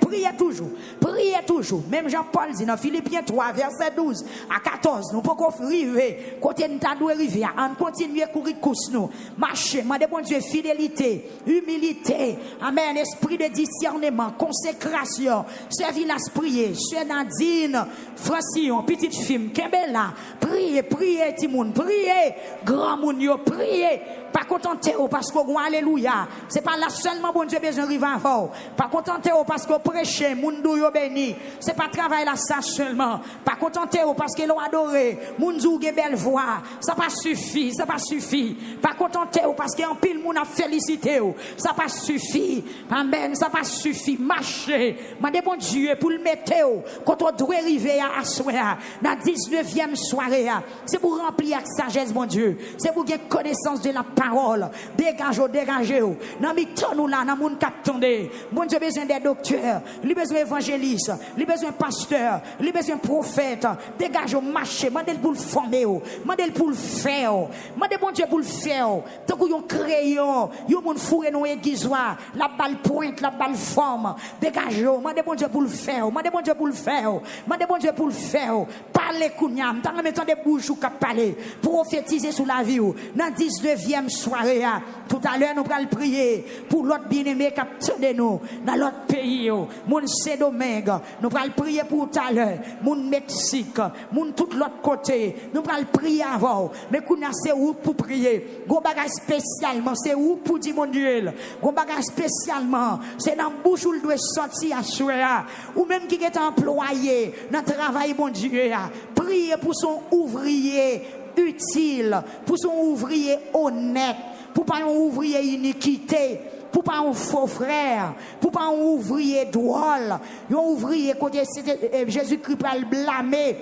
priez toujours. Priez toujours. Même Jean-Paul dit dans Philippiens 3, verset 12 à 14, nous pouvons arriver. Côté nous doit arriver. On continue à courir course nous. Marcher. Demandez bon Dieu fidélité, humilité. Amen. Esprit de discernement, consécration. Servir la prier. Sœur Nadine, Francillon, petite fille, Kembela. Priez, priez, Timoun. Priez, grand moun yo. Priez. Pas contenter parce que alléluia. C'est pas là seulement bon Dieu besoin de avant. Pas contenter parce que prêcher, moun dou yo béni. C'est pas travail là ça seulement. Pas contenter parce que l'on adoré, moun dou ge belle voix. Ça pas suffit, ça pas suffit. Pas contenter parce que en pile moun a félicité. Ça pas suffit. Amen, ça pas suffit. Marcher. Mandez bon Dieu pour le mettre quand on doit arriver à soir dans 19e soirée. C'est pour remplir avec sagesse bon Dieu. C'est pour gagner connaissance de la parole. Dégagez. Dans mi temps nous là, dans moun captondé. Bon Dieu besoin des docteurs, il besoin d'évangélistes, il besoin de pasteurs, il besoin de prophètes. Dégagez marcher, mandez pour le former, mandez pour le faire. Mandez bon Dieu pour le faire. Tant que yon crayon, yon moun fourré dans l'église, la balle pointe, la balle forme. Dégagez, mandez bon Dieu pour le faire. Mandez bon Dieu pour le faire. Mandez bon Dieu pour le faire. Parlez kounyam, dans le mettant des bouches ou cap parler, prophétiser sur la vie. Dans 19e soirée, tout à l'heure nous allons prier pour l'autre bien-aimé qui a nous dans l'autre pays, mon Saint-Domingue. Nous allons prier pour tout à l'heure, mon Mexique, mon tout l'autre côté. Nous allons prier avant. Mais qu'on a c'est où pour prier. Gon bagage spécialement, c'est où pour dire mon Dieu. Gon bagage spécialement, c'est dans bouche où il doit sortir à soir. Ou même qui est employé dans le travail mon Dieu. Prier pour son ouvrier utile, pour son ouvrier honnête, pour pas un ouvrier iniquité, pour pas un faux frère, pour pas un ouvrier drôle, un ouvrier côté Jésus-Christ pas le blâmer.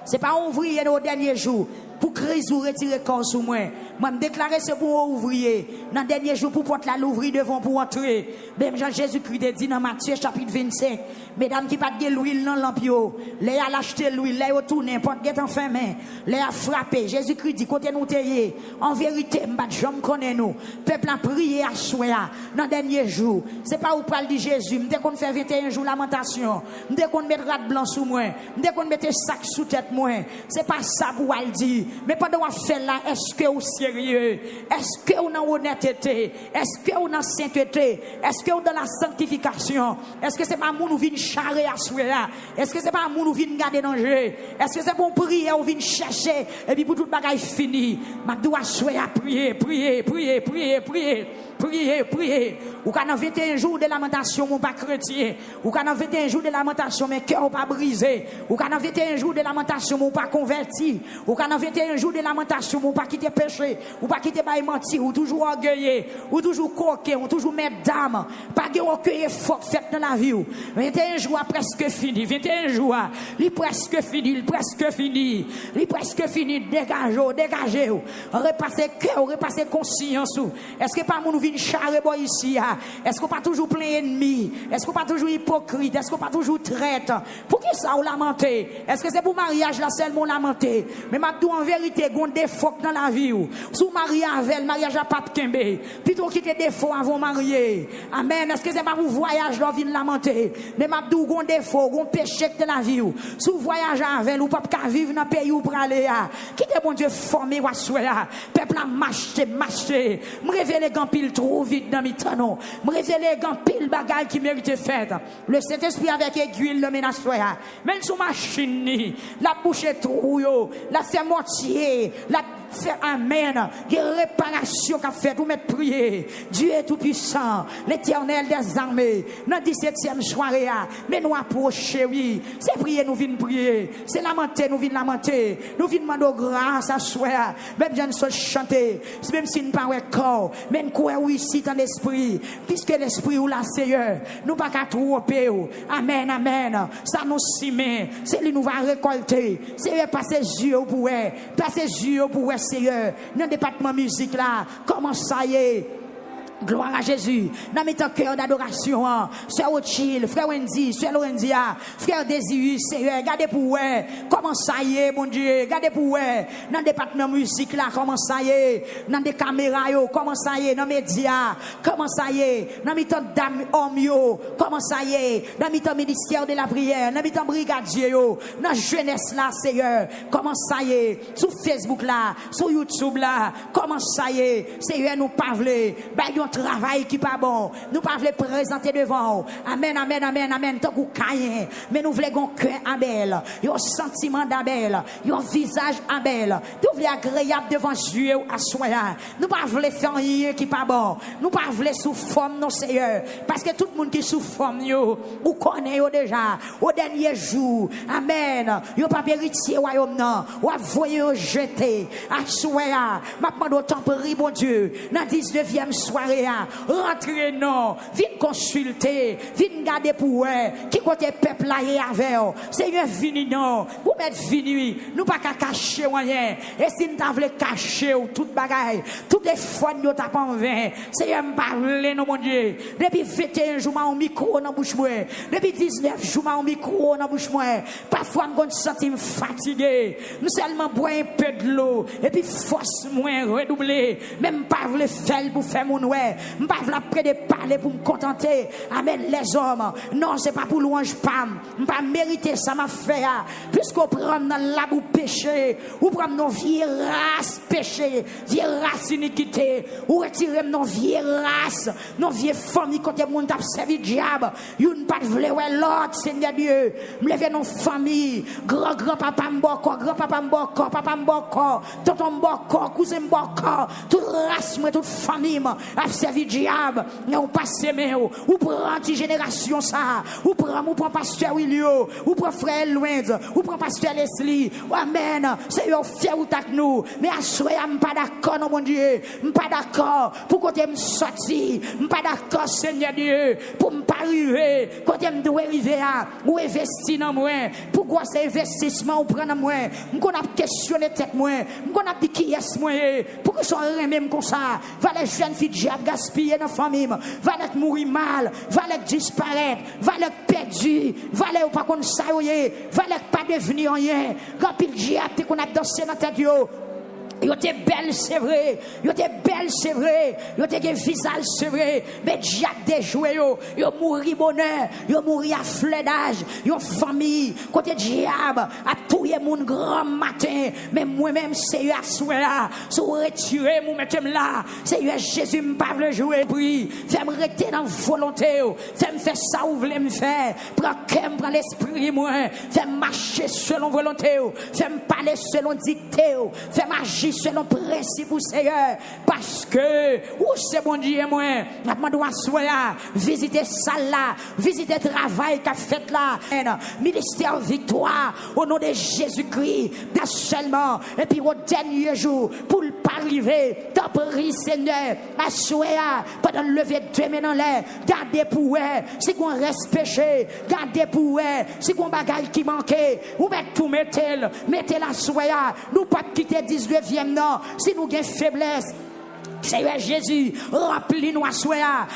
C'est pas un ouvrier au dernier jour. Pour Christ ou retirer corps sous moi. Moi, me déclarer c'est pour ouvrier. Dans le dernier jour, pour porter l'ouvrier devant pour entrer. Même Jean-Jésus-Christ dit dans Matthieu chapitre 25. Mesdames qui pas de l'huile dans l'ampio. Les a acheté l'huile, les a tourné, porte guet en fin main. Les a frappé. Jésus-Christ dit, côté nous taillé. En vérité, m'bat j'aime connaît nous. Peuple a prié à soir. Dans le dernier jour. C'est pas où parle de Jésus. M'dé qu'on fait 21 jours lamentation. M'dé qu'on met rat blanc sous moi. M'dé qu'on mette sac sous tête moi. C'est pas ça pour elle dire. Mais pendant qu'on fait là, est-ce que vous sérieux? Est-ce que vous dans honnêteté? Est-ce que vous dans sainteté? Est-ce que vous dans la sanctification? Est-ce que c'est pas moun ou vient charrer à souhait? Est-ce que c'est pas moun ou vient garder danger? Est-ce que c'est pour prier ou vient chercher? Et puis pour tout bagaille fini, ma doit souhait à prier. Ou quand on 21 jours de lamentation, mon pas chrétien. Ou quand on 21 jours de lamentation, mon cœur pas brisé. Ou quand on 21 jours de lamentation, mon pas converti. Ou quand on 21 jours de lamentation, mon pas quitter péché. Ou pas quitter bail menti. Ou toujours orgueillé. Ou toujours coquet. Ou toujours mesdames. Pas de orgueil fort fait dans la vie. 21 jours presque fini. 21 jours, il presque fini. Il presque fini. Dégagez. Repassez cœur, repassez conscience. Est-ce que pas mon vient charrer ici? Est-ce qu'on pas toujours plein ennemi? Est-ce qu'on pas toujours hypocrite? Est-ce qu'on pas toujours traite? Pour qui ça ou lamenter? Est-ce que c'est pour mariage là seulement lamenter? Mais maintenant en vérité, il y a des défauts dans la vie. Sous mariage avec, mariage à pas de kembe. Plutôt quitter des défauts avant marier. Amen. Est-ce que c'est pas pour voyage là vient lamenter? Mais maintenant il y a des défauts, il y a des péchés dans la vie. Sous voyage avec, ou pas qu'à vivre dans le pays où pour aller. Quittez bon Dieu formé ou assoya. Peuple a marché. Me révéler grand pile trop vite dans mes temps. Me révéler grand pile bagaille qui mérite faire. Le Saint-Esprit avec aiguille le menace soya. Même sous machine, la bouche est trop la fait moitié, la fait amen. Il y a réparation qu'a fait pour mettre prier. Dieu est tout puissant, l'Éternel des armées. Dans 17e soirée, mais nous approcher, oui. C'est prier, nous venons prier. C'est lamenter, nous venons lamenter. Nous venons demander grâce à soi. Même je ne sais chanter. Même si nous ne parlons pas corps. Même quoi, oui, ici dans l'esprit. Puisque l'esprit ou la Seigneur, nous pas qu'à tromper. Amen. Ça nous simet. C'est lui nous va récolter. C'est passer yeux pour Seigneur. Dans le département musique là, comment ça y est? Gloire à Jésus. Dans mes cœur d'adoration, Sœur Ochil, Frère Wendy, Sœur Lorenzia, Frère Désirus, Seigneur, regardez pour vous, comment ça y est, mon Dieu, regardez pour vous, dans le département musique là, comment ça y est, dans des caméras, comment ça y est, dans les médias, comment ça y est, dans mes temps d'âme, homme, comment ça y est, dans mes temps ministère de la prière, dans mes temps brigadier, dans la jeunesse là, Seigneur, comment ça y est, sur Facebook là, sur YouTube là, comment ça y est, Seigneur, nous parler, travail qui pas bon, nous pas voulons présenter devant. Amen, amen, amen, amen. Tant qu'on caille, mais nous voulons un cœur Abel, un sentiment d'Abel, un visage Abel. Nous voulons agréable devant Dieu à soi. Nous pas voulons faire rien qui pas bon. Nous pas voulons sous forme nos Seigneur, parce que tout le monde qui sous forme yo, ou connaît déjà au dernier jour. Amen. Yo pas héritier royaume non, ou voyer jeter à soi. M'a demandé au temple bon Dieu dans 19e soirée. Rentrez non, viens consulter, viens garder pour eux, qui côté peuple là est avec eux. Seigneur, vini non, vous mettez vini, nous pas qu'à cacher rien. Et si nous t'avons caché toute bagaille, toutes les fois nous t'avons pas en vain. Seigneur, parlez non mon Dieu. Depuis 21 jours, on micro dans bouche moi. Depuis 19 jours, on micro dans bouche moi. Parfois, on se sent fatigué. Nous seulement boire un peu de l'eau et puis force moins redoubler. Même pas le faire pour faire mon ouais. Je ne vais pas près de parler pour me contenter. Amen, les hommes. Non, ce n'est pas pour louange pam. Je ne vais pas mériter ça, m'a fait. Puisqu'on prend dans la boue péché, ou prend nos vieilles races péché, vieilles races iniquité, ou retirer nos vieilles races, nos vieilles familles, quand les gens ont servi le diable. Ils ne pas vouloir l'autre, Seigneur Dieu. Je lève nos familles, grand-papa m'boko, grand-papa m'boko, papa m'boko, tonton m'boko, cousin m'boko, toute race, toute famille, a servi diable, ou passe mais ou prend anti-génération ça, ou prend pasteur Willio, ou prend frère Louise, ou prend pasteur Leslie, amen, c'est yo fait ou tak nous, mais à soi je pas d'accord non mon Dieu, pas d'accord pour côté me sortir, pas d'accord Seigneur Dieu, pour me pas arriver, côté me doit arriver à ou investir dans moi, pourquoi c'est investissement ou prendre moi, m'on a questionné tête moi, m'on a dit qui est moi, pourquoi sont même comme ça, va les jeunes filles diable gaspiller dans la famille, va les mourir mal, va les disparaître, va les perdre, va les pas qu'on ça va les pas devenir rien, rapide diable qu'on a dansé dans tête yo. Yo te belle, c'est vrai. Yo te belle, c'est vrai. Yo te gen visage, c'est vrai. Mais diable déjoué yo. Yo mouri bonheur. Yo mouri à fleur d'âge. Yo famille. Côté diable. A tout le monde grand matin. Mais moi-même, c'est yo à souhait. Si vous retirez, vous mettez là. C'est yo Jésus, m'pas le jouer. Prie. Fais-moi rester dans volonté. Fais-moi faire ça où vous voulez me faire. Prends cœur, prends l'esprit, moi. Fais-moi marcher selon volonté. Fais-moi parler selon dictée. Fais-moi agir selon principe ou Seigneur, parce que où c'est bon Dieu moi je demande à soi visiter salle là, visiter travail qu'a fait là, ministère victoire au nom de Jésus-Christ seulement, et puis au dernier jour pour ne pas arriver t'en prie Seigneur à soi pendant le lever de mains dans l'air, gardez pour si qu'on reste péché, gardez pour si qu'on bagaille qui manquait ou mettre tout mettez la soi nous pas quitter 19e non, si nous avons faiblesse, Seigneur Jésus, remplis-nous à soi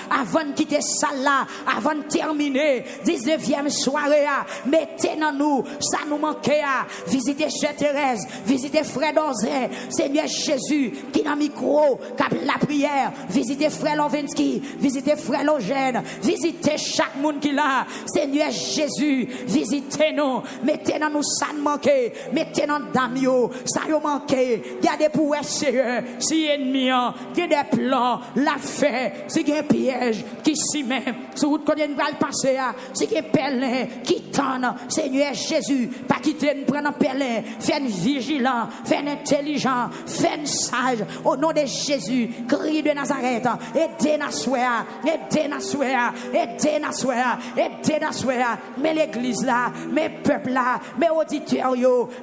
avant de quitter salle là, avant de terminer 19e soirée. Mettez dans nous, ça nous manquait. Visitez Sœur Thérèse, visitez Frère Donzé, Seigneur Jésus, qui dans le micro, cap la prière. Visitez Frère Lovensky, visitez Frère Logène, visitez chaque monde qui l'a. Seigneur Jésus, visitez-nous, mettez dans nous ça nous manquait, mettez dans Damio, ça nous manquait. Gardez pour Seigneur, si ennemi. Il y a des plans, la fait, c'est un piège qui s'y met. Sur route qu'on va le passer, c'est un pèlerin qui tente. Seigneur Jésus, pas quitter nous prendre un pèlerin, fais vigilant, fais intelligent, fais sage. Au nom de Jésus, crie de Nazareth, aidez Nassoua, aidez Nassoua, aidez Nassoua, aidez Nassoua. Mais l'église là, mes peuples là, mes auditeurs,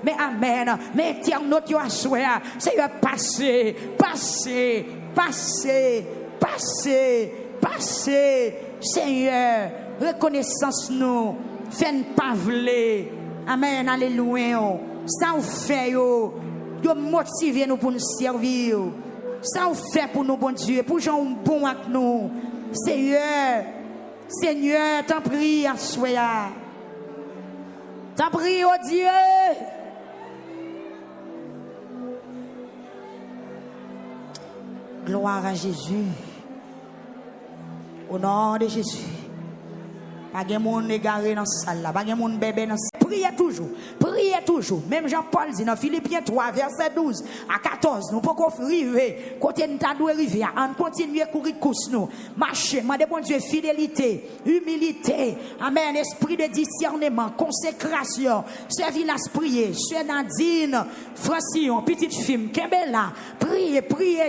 mais amen, mes internautes, Nassoua, c'est passer, passer. Passez, passez, passez, Seigneur, reconnaissance nous, fais-nous pas vler, amen, alléluia, ça vous fait, yo motivez nous pour nous servir, Ça vous fait pour nous, bon Dieu, pour gens bon avec nous. Seigneur, Seigneur, t'en prie à soi. T'en prie, oh Dieu. Gloire à Jésus. Au nom de Jésus. Pas de monde égaré dans la salle là, pas de monde bébé dans la salle. Priez toujours. Même Jean-Paul dit dans Philippiens 3, verset 12 à 14, nous pouvons arriver, côté nous t'as doué arriver, on continue à courir course nous, marcher, demander bon Dieu fidélité, humilité, amen, esprit de discernement, consécration, servir la prier, Sœur Nadine, Francillon, petite fille, Kembela, priez,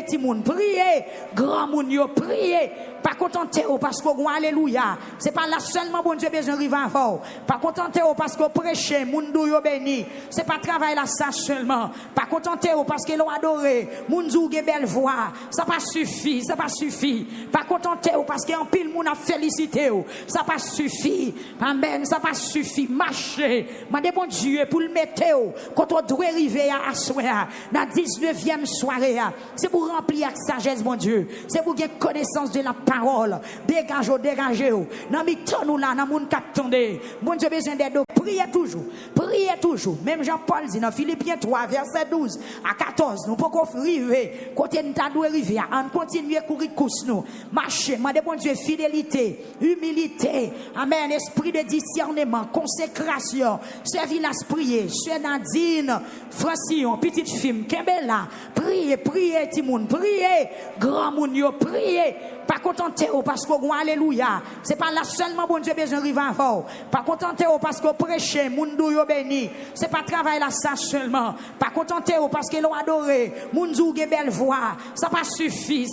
Timoun, priez, grand moun yo, priez. Pas contenter parce que alléluia. C'est pas là seulement bon Dieu besoin de avant. Pas contenter parce que prêcher, moun yo béni. C'est pas travail là ça seulement. Pas contenter parce que l'on adoré, moun dou ge belle voix. Ça pas suffit, ça pas suffit. Pas contenter parce que en pile moun a félicité. Ça pas suffit. Amen, ça pas suffit. Marcher, mandez bon Dieu pour le mettre quand on doit arriver à soir dans 19e soirée. C'est pour remplir avec sagesse bon Dieu. C'est pour gagner connaissance de la parole. Dégagez. Nan mi ton nous là, nan moun kaptonde. Bon Dieu besoin d'aide. Priez toujours. Même Jean-Paul dit dans Philippiens 3, verset 12 à 14, nous pouvons arriver. Côté nous t'as doué arriver, on continue à courir course nous. Marcher, demander bon Dieu fidélité, humilité, amen, esprit de discernement, consécration, servir la prier, Sœur Nadine, Francillon, petite fille, Kembela, priez, Timoun, priez, grand moun yo, priez. Pas contenter parce que alléluia. C'est pas là seulement bon Dieu besoin de arriver avant. Pas contenter parce que prêcher, moun dou yo béni. C'est pas travail là ça seulement. Pas contenter parce que l'on adoré, moun dou ge belle voix. Ça pas suffit.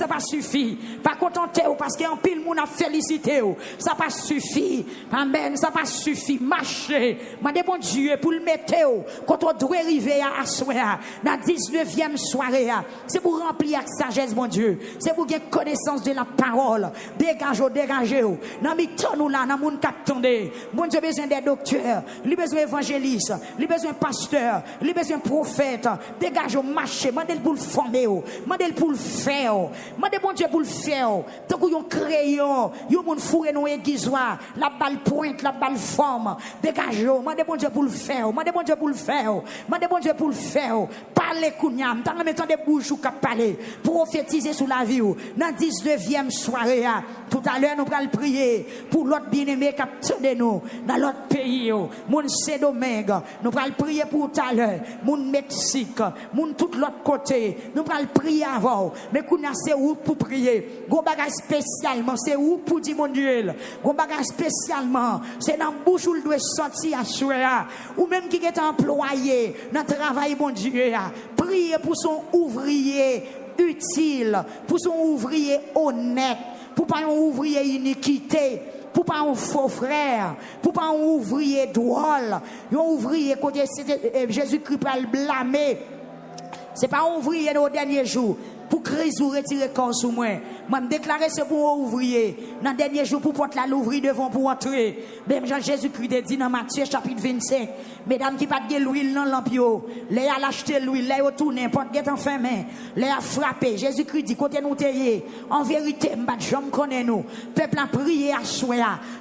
Pas contenter parce que en pile moun a félicité. Ça pas suffit. Amen, ça pas suffit. Marcher, mandez bon Dieu pour le mettre quand on doit arriver à soir dans 19e soirée. C'est pour remplir avec sagesse bon Dieu. C'est pour gagner connaissance de la parole. Dégagez. Nan mi ton nous là, nan moun kaptonde. Bon Dieu besoin des docteurs, il besoin d'évangélistes, il besoin pasteur, il besoin prophète. Dégagez marcher, mandez pour le former, mandez pour le faire. Mandez bon Dieu pour le faire. Tant que yon crayon, yon moun fouré nou aiguisoir, la balle pointe, la balle forme. Dégagez, mandez bon Dieu pour le faire. Mandez bon Dieu pour le faire. Parlez kounyam, dans le mettant des bouches ou kap parler, prophétiser sur la vie. Dans 19e soirée, tout à l'heure nous allons prier pour l'autre bien-aimé qui a tenu nous dans l'autre pays, mon Saint-Domingue. Nous allons prier pour tout à l'heure, mon Mexique, mon tout l'autre côté. Nous allons prier avant, mais qu'on a c'est où pour prier. Gon bagage spécialement, c'est où pour dire mon Dieu. Gon bagage spécialement, c'est dans bouche où il doit sortir à soir, ou même qui est employé dans le travail mon Dieu. Prier pour son ouvrier utile, pour son ouvrier honnête, pour pas un ouvrier iniquité, pour pas un faux frère, pour pas un ouvrier drôle, un ouvrier côté Jésus-Christ pas le blâmer. C'est pas un ouvrier au dernier jour. Pour Christ ou retirer corps sous moi. Moi, me déclarer ce pour ouvrier. Dans le dernier jour, pour porter l'ouvrier devant pour entrer. Même Jean-Jésus-Christ dit dans Matthieu chapitre 25. Mesdames qui pas de l'huile dans l'ampio. Les a acheté l'huile, les a tourné, porte guet en fin main. Les a frappé. Jésus-Christ dit, côté nous taillé. En vérité, je connais nous. Peuple a prié à soi.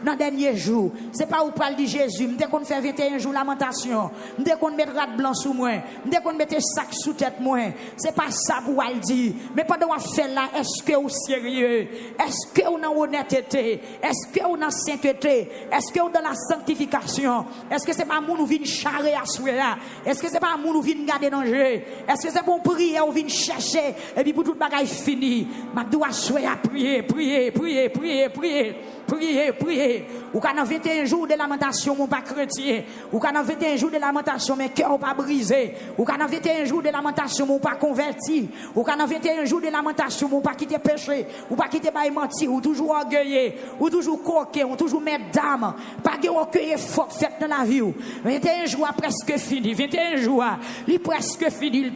Dans le dernier jour. C'est pas où parle de Jésus. Dès qu'on fait 21 jours lamentation. Dès qu'on met rat blanc sous moi. Dès qu'on met sac sous tête moi. C'est pas ça pour le dire. Mais pendant qu'on fait là, est-ce que vous sérieux? Est-ce que vous dans honnêteté? Est-ce que vous dans sainteté? Est-ce que vous dans la sanctification? Est-ce que c'est pas moun ou vient charrer à soi? Est-ce que c'est pas moun ou vient garder danger? Est-ce que c'est pour prier ou vient chercher et puis pour tout bagaille fini? Ma doit soya prier. Ou quand on 21 jours de lamentation, mon pas chrétien. Ou quand on 21 jours de lamentation, mon cœur pas brisé. Ou quand on 21 jours de lamentation, mon pas converti. Ou quand on 21 jours de lamentation, mon pas quitter péché. Ou pas quitter bail mentir. Ou toujours orgueillé. Ou toujours coquet. Ou toujours mettre dame. Pas de orgueil fort fait dans la vie. 21 jours presque fini. 21 jours. Il est presque fini.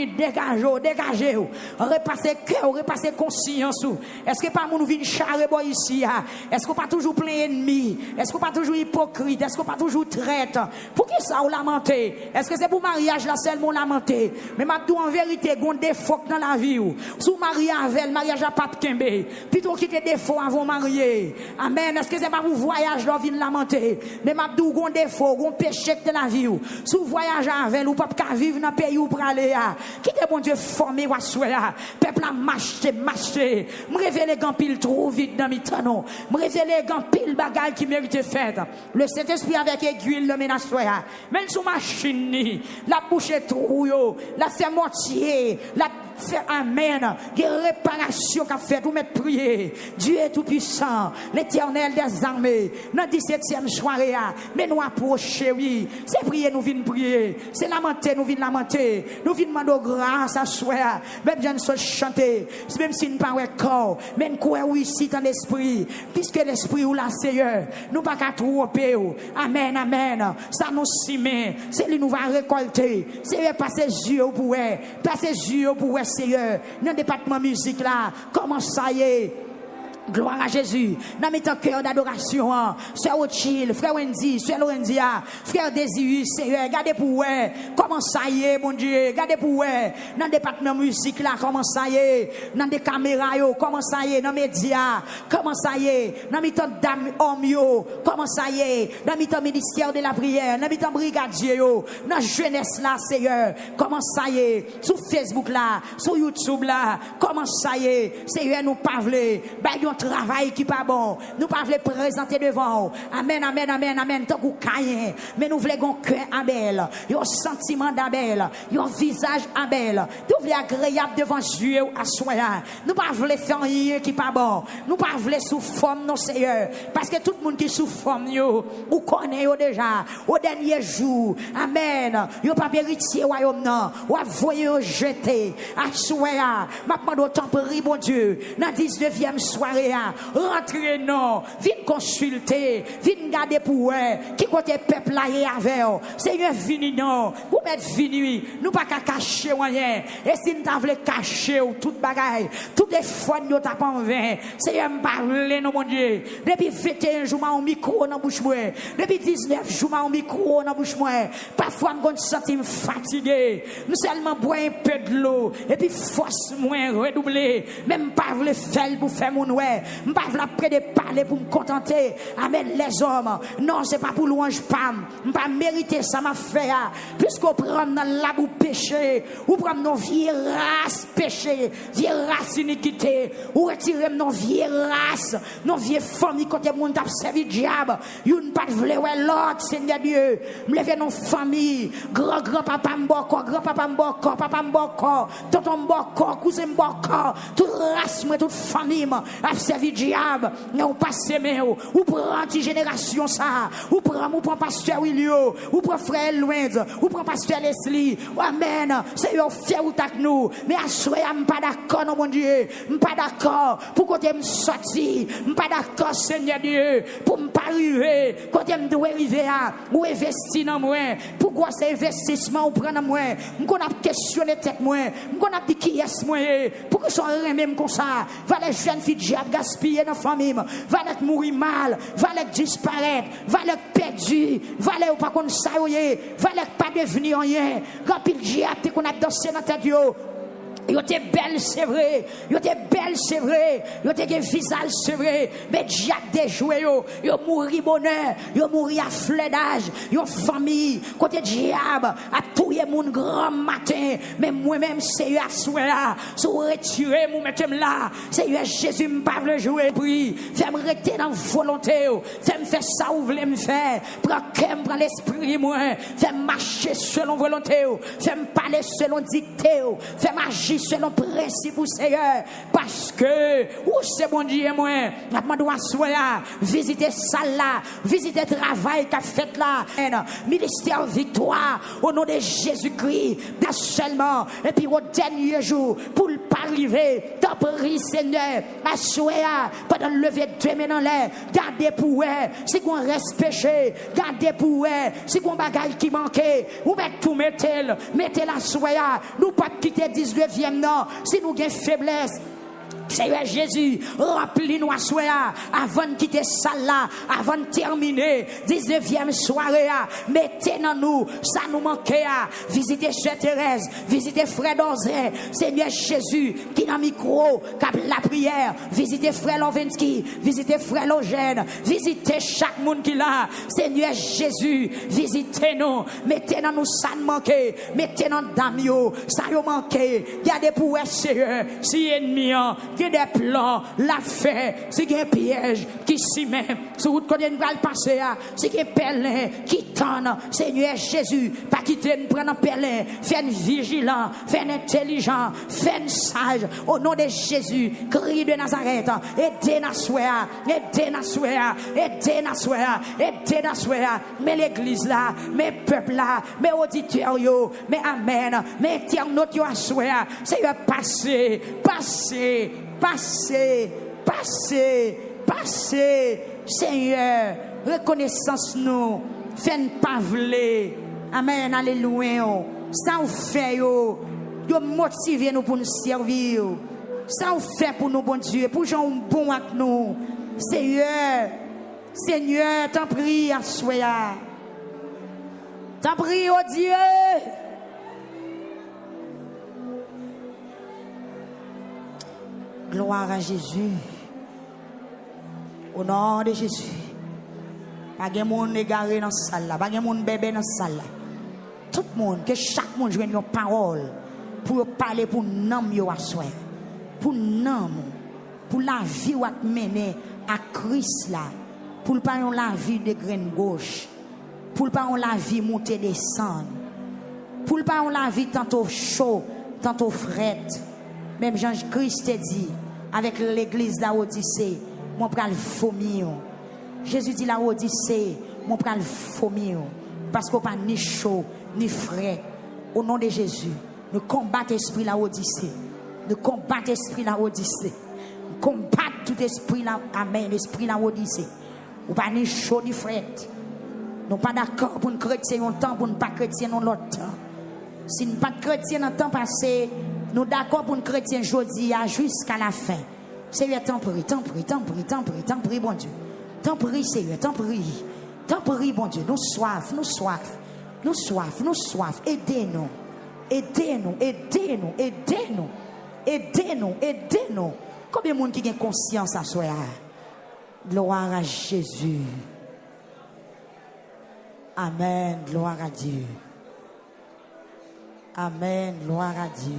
Dégagez. Repassez cœur. Repassez conscience. Est-ce que pas mon vie charré boy ici? Est-ce qu'on pas toujours plein ennemi? Est-ce qu'on pas toujours hypocrite? Est-ce qu'on pas toujours traite? Pour qui ça ou lamenter? Est-ce que c'est pour mariage là seulement lamenter? Mais ma en vérité, gon défaut dans la vie. Sous marié avec, mariage à pas de kembe. Plutôt quitter défaut avant marier. Amen. Est-ce que c'est pas pour voyage là vient lamenter? Mais m'a dit gon défaut, gon péché dans la vie. Sous voyage avec, ou pas qu'à vivre dans pays où pour aller. Quittez bon Dieu formé ou assoya. Peuple a marché. Me révéler grand pile trop vite dans mi temps. Me révéler grand pile bagaille qui mérite faire. Le Saint-Esprit avec aiguille le menace soya. Même sous machine, la bouche est trop la fait mortier, la fait amen. Des réparations qu'a fait tout mettre prier. Dieu est tout puissant, l'Éternel des armées. Dans 17e soirée, mais nous approcher, oui. C'est prier, nous venons prier. C'est lamenter, nous venons lamenter. Nous venons demander grâce à soi. Même je ne sais chanter. Même si nous ne parlons pas corps. Même quoi, oui, ici dans l'esprit. Puisque l'esprit ou la Seigneur, nous pas qu'à tromper. Amen, amen. Ça nous simet. C'est lui nous va récolter. C'est passer yeux pour eux. Passer yeux pour eux. Seigneur, dans le département musique là, comment ça y est? Gloire à Jésus. Dans mes cœur d'adoration, Sœur Ochil, Frère Wendy, Sœur Lorendia, Frère Désirus, Seigneur, regardez pour eux. Comment ça y est, mon Dieu? Regardez pour eux. Dans le département musique là, comment ça y est? Dans des caméras, comment ça y est? Dans les médias, comment ça y est? Dans mes temps d'âme, homme, comment ça y est? Dans mes temps ministère de la prière, dans mes temps brigadier, dans la jeunesse là, Seigneur, comment ça y est? Sur Facebook là, sur YouTube là, comment ça y est? Seigneur, nous parler. Travail qui pas bon, nous pas voulons présenter devant. Amen, amen, amen, amen. Tant qu'on caille, mais nous voulons un cœur Abel, un sentiment d'Abel, un visage Abel. Nous voulons agréable devant Dieu à soi. Nous pas voulons faire rien qui pas bon. Nous pas voulons sous forme nos Seigneur, parce que tout le monde qui sous forme ou connaît déjà au dernier jour. Amen. Yo pas héritier royaume non, ou voyer jeter à soi. Maintenant au temps prie bon Dieu dans 19e soirée. Rentrez non, viens consulter, viens garder pour eux, qui côté peuple là est avec eux. Seigneur, vini non, vous mettez vini, nous pas qu'à cacher rien. Et si nous t'avons caché toute bagaille, toutes les fois nous t'as pas en vain. Seigneur, me parle non mon Dieu. Depuis 21 jours, mon micro dans bouche moi. Depuis 19 jours, mon micro dans bouche moi. Parfois, je me sens fatigué. Nous seulement boire un peu de l'eau et puis force moins redoubler. Même pas le faire pour faire mon ouais. Je ne vais pas près de parler pour me contenter. Amen, les hommes. Non, ce n'est pas pour louange pam. Je ne vais pas mériter ça m'a fait. Puisqu'on prend dans la boue péché, ou prend nos vieilles races péché, vieilles races iniquité, ou retirer nos vieilles races, nos vieilles familles quand les gens ont servi le diable. Ils ne pas vouloir l'autre, Seigneur Dieu. Me lever nos familles, grand-papa m'boko, grand-papa m'boko, papa m'boko, tonton m'boko, cousin m'boko, toute race, toute famille, a servi le diable. On passe mes ou prend anti-génération ça, ou prend pasteur Willio, ou prend frère Louise, ou prend pasteur Leslie. Amen. C'est un fait ou tak nous. Mais à soi, je ne suis pas d'accord, non, mon Dieu. Je ne suis pas d'accord pour côté me sortir. Je ne suis pas d'accord, Seigneur Dieu, pour me pas arriver. Côté me doit arriver à ou investir dans moi. Pourquoi c'est investissement ou prendre moi? Je a questionné tête moi. Je a dit qui est moi? Pourquoi sont même comme ça? Va les jeunes filles diable gaspiller dans la famille. Va les mourir mal. Va les disparaître. Va les perdre. Va les pas qu'on s'aille. Va les pas devenir rien. Rapide diable qu'on a dansé dans ta Dieu. Yo te belle, c'est vrai. Yo te belle, c'est vrai. Yo te gen visage, c'est vrai. Mais diable déjoué yo. Yo mouri bonheur. Yo mouri à fleur d'âge. Yo famille. Côté diable. A tout le monde grand matin. Mais moi-même, c'est yo à souhait là. Si vous retirez, vous mettez là. C'est yo Jésus m'pas le jouer. Prie. Fais-moi rester dans volonté. Fais-moi faire ça où vous voulez me faire. Prends cœur, prends l'esprit, moi. Fais-moi marcher selon volonté. Fais-moi parler selon dictée. Fais-moi agir selon principe ou Seigneur, parce que où c'est bon Dieu moi je dois soya visiter salle là, visiter travail qu'a fait là, ministère victoire au nom de Jésus-Christ seulement, et puis au dernier jour pour le pas arriver t'en prie Seigneur à soya pendant le lever de main dans l'air, gardez pour eux si qu'on reste péché, gardez pour eux si qu'on bagaille qui manquait ou mettre tout mettez la soya nous pas quitter 19e non, si nous avons faiblesse, Seigneur Jésus, remplis-nous à soir avant de quitter salle là, avant de terminer 19e soirée. Mettez dans nous, ça nous manquait. Visitez Sœur Thérèse, visitez Frère Donzé, Seigneur Jésus, qui n'a micro, cap la prière. Visitez Frère Lovensky, visitez Frère Logène, visitez chaque monde qui l'a. Seigneur Jésus, visitez-nous, mettez dans nous ça nous manquait, mettez dans Damio, ça nous manquait. Gardez pour Seigneur, si ennemi, il y a des plans, la fait, si il y a un piège qui s'y met, sur route qu'on va le passer, si il y a un pèlerin qui tente, Seigneur Jésus, pas quitter nous prendre un pèlerin, fais vigilant, fais intelligent, fais sage, au nom de Jésus, crie de Nazareth, aidez Nassoua, aidez Nassoua, aidez Nassoua, aidez Nassoua, mais l'église là, mes peuples là, mes auditeurs yo, mais amen, mes internautes yo Nassoua, Seigneur, passez, passez, passez, passez, passez, Seigneur, reconnaissance nous, fais pas vler, amen, alléluia, ça vous fait yo motiver nous pour nous servir, ça vous fait pour nous, bon Dieu, pour gens bon avec nous, Seigneur, Seigneur, t'en prie à soya, t'en prie au Dieu. Gloire à Jésus. Au nom de Jésus. Pas de monde égaré dans la salle là. Pas de monde bébé dans la salle là. Tout le monde, que chaque monde joue une parole pour parler pour nom yo assoir. Pour nom. Pour la vie ou mener à Christ là. Pour pas la vie de graine gauche. Pour pas la vie monter descendre. Pour pas la vie tantôt chaud, tantôt frette. Même Jean-Christ dit, avec l'église d'Odyssée, mon pral vomir. Jésus dit la Odyssée, mon pral vomir. Parce qu'on pas ni chaud, ni frais. Au nom de Jésus, nous combattons l'esprit la Odyssée. Nous combattons l'esprit la Odyssée. Nous combattons tout esprit la, amen, l'esprit la Odyssée. Ou pas ni chaud, ni frais. Nous pas d'accord pour nous chrétiens un temps, pour ne pas chrétiens dans l'autre temps. Si nous pas chrétiens dans le temps passé, nous d'accord pour un chrétien aujourd'hui jusqu'à la fin. Seigneur, t'en prie, t'en prie, t'en prie, t'en prie, t'en prie, bon Dieu. T'en prie, Seigneur, t'en prie. T'en prie, bon Dieu. Nous soif, nous soif, nous soif, nous soif. Aidez-nous, aidez-nous, aidez-nous, aidez-nous, aidez-nous, aidez-nous. Combien de monde qui a conscience à soi? Gloire à Jésus. Amen, gloire à Dieu. Amen, gloire à Dieu.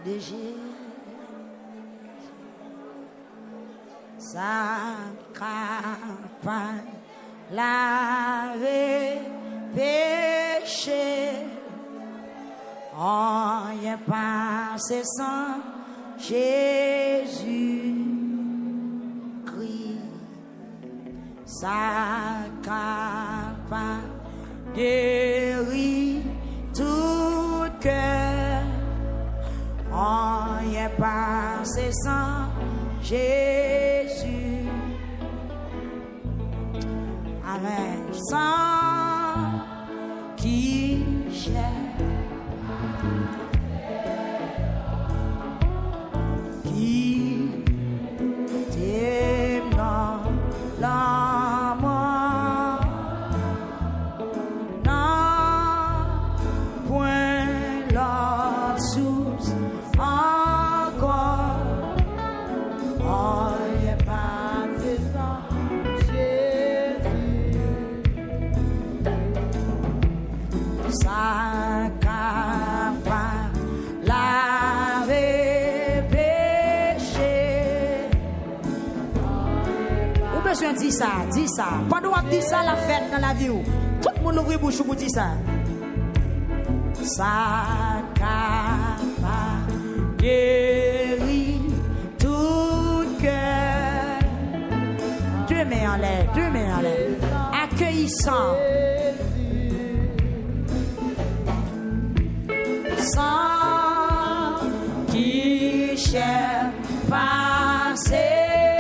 De Jésus, sa campagne laver péché, on y est passé sans Jésus Christ, sa campagne guérit tout cœur. On y est passé sans Jésus. Amen. Sans qui cherche, qui t'aime dans l'amour, non, point l'autre source. Encore, on est passé sans Jésus. Sa campagne laver péché. Ou besoin de dire ça, dis ça. Pendant qu'on dit ça, la fête dans la vie. Tout le monde ouvre bouche pour dire ça. Sa campagne guérit tout cœur. Deux mains en l'air, deux mains en l'air. Accueillissant. Sans qui cherche passer,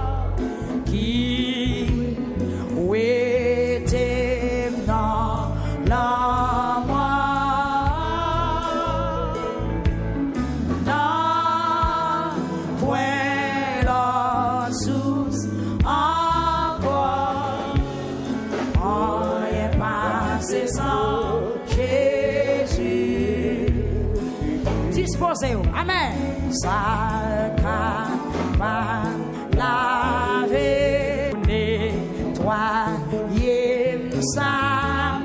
qui dans moi. Disposez-vous. Amen. Ça va laver, nettoyer, ça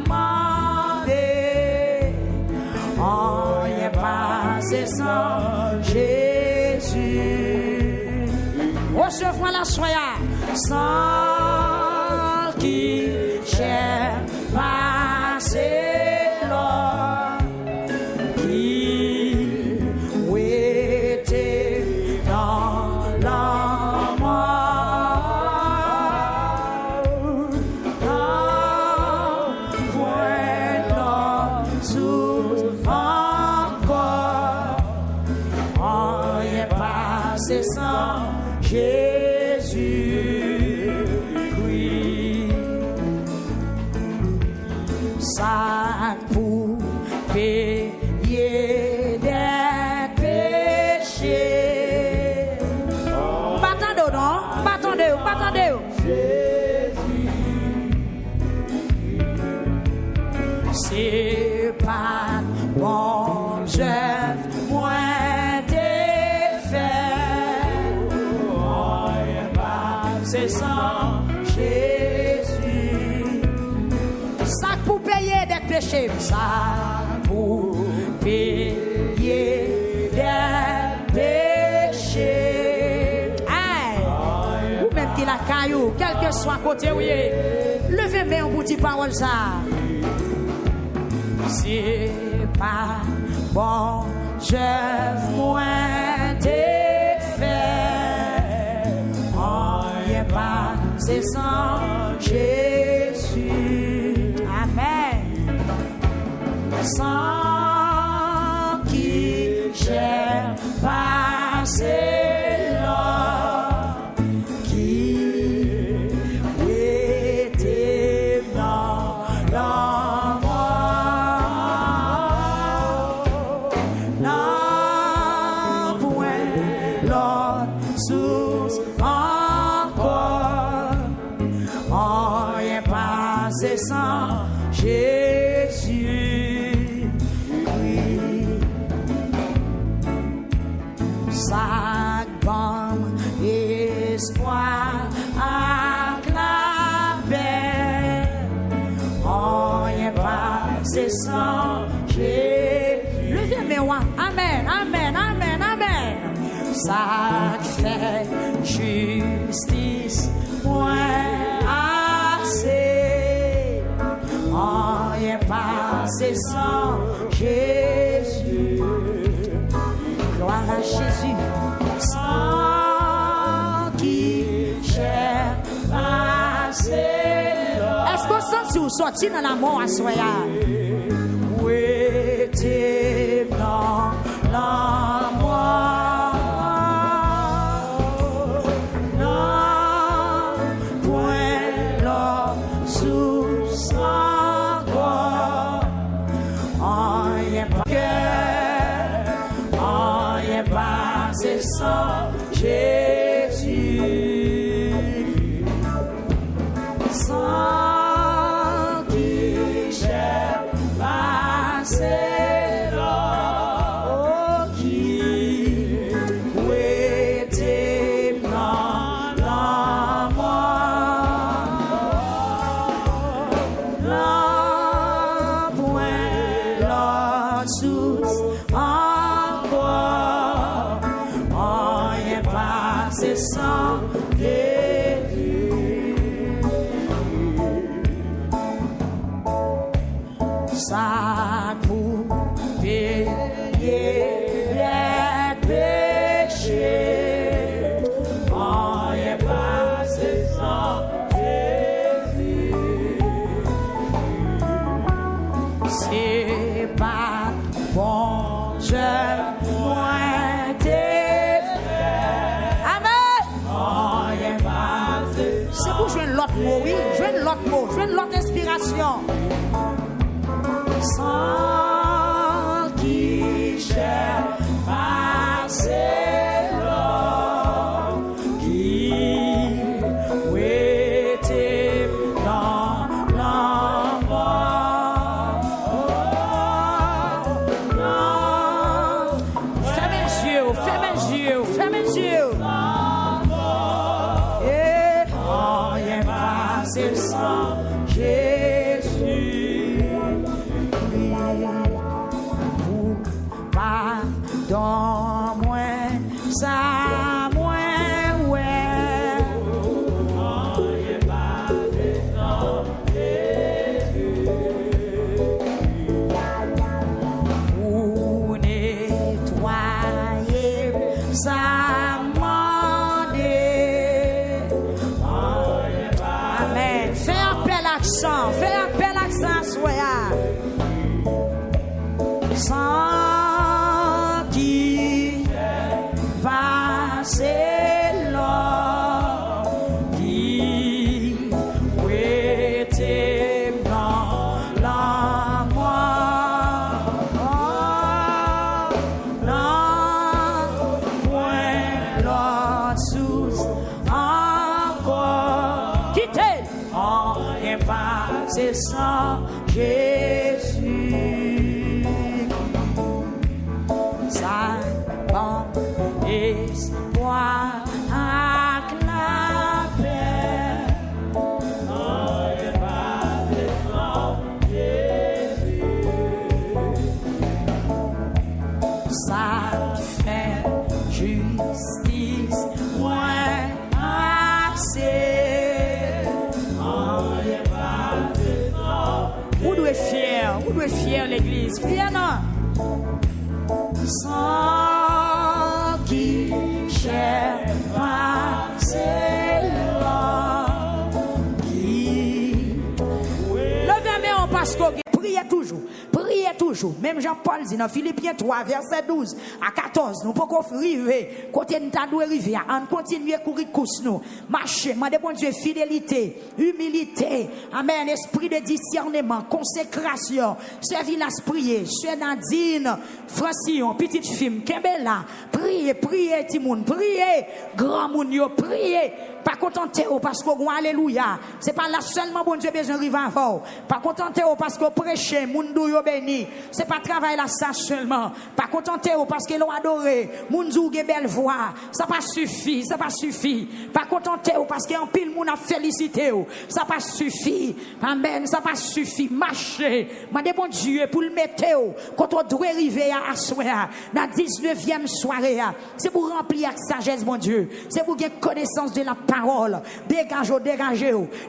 m'aider. On est passé sans Jésus. Recevons la soya sans qui cherche passer. C'est pas bon, je moins défait. C'est sans Jésus. Ça pour payer des péchés. Ça pour payer des péchés. Aïe. Ou même qu'il a caillou, quel que soit côté où il est. Levez-moi un bout de parole ça. C'est pas bon, je moins défait. On est pas, c'est sans Jésus. Amen. Sans qui j'ai passé là. Sans Jésus, oui. Sa bonne espoir acclamé. On y est passé sans Jésus. Levez mes mains. Amen, amen, amen, amen. Ça fait justice, point assez. On est passé sans Jésus. Gloire à Jésus. Sans qui j'ai passé. Est-ce qu'on sent si vous sortez dans la mort à soya? Oui, t'es dans la mort. Sans Jésus, sans qui j'ai passé là, oh qui était dans la mort, la point, la source encore. C'est sans Jésus. Ça pour payer les péchés. On est passé sans Jésus. C'est pas bon, je moins c'est pour jouer l'autre mot, oui, jouer l'autre mot, jouer l'autre inspiration. Sang qui cherche passer l'homme qui était dans la mort. Fermez les yeux, fermez les yeux, fermez les yeux. Et rien passer sans Jésus. Pardon moi, ça moi, ouais. Pour nettoyer, ça m'en est. Amen. Fais appel accent, fais appel accent, soya. Sans qui passer l'homme qui était dans la mort. Non, point l'autre sous encore. Quittez, on n'est pas, c'est sans Jésus. Ça bon espoir avec la paix. Ça fait justice, moins assez. Vous devez fier l'église. Fier non? Sans qui cherche passer l'homme qui. Levez les mains, pasteur. Priez toujours. Même Jean-Paul dit dans Philippiens 3, verset 12 à 14, nous pouvons arriver. Côté nous t'as arriver, on continue à courir course nous. Marcher, demandez bon Dieu fidélité, humilité. Amen. Esprit de discernement, consécration. Servir la prier. Sœur Nadine, Francillon, petite fille, Kembella. Priez, Timoun. Priez, grand moun yo. Priez. Pas contenter parce que alléluia. C'est pas là seulement bon Dieu besoin de avant. Pas contenter parce que prêcher, moun dou yo béni. C'est pas travail là ça seulement. Pas contenter parce que l'on adoré, moun dou ge belle voix. Ça pas suffit, ça pas suffit. Pas contenter parce que en pile moun a félicité. Ça pas suffit. Amen, ça pas suffit. Marcher. Mandez bon Dieu pour le mettre quand on doit arriver à soir dans 19e soirée. C'est pour remplir avec sagesse mon Dieu. C'est pour gagner connaissance de la parole. Dégagez.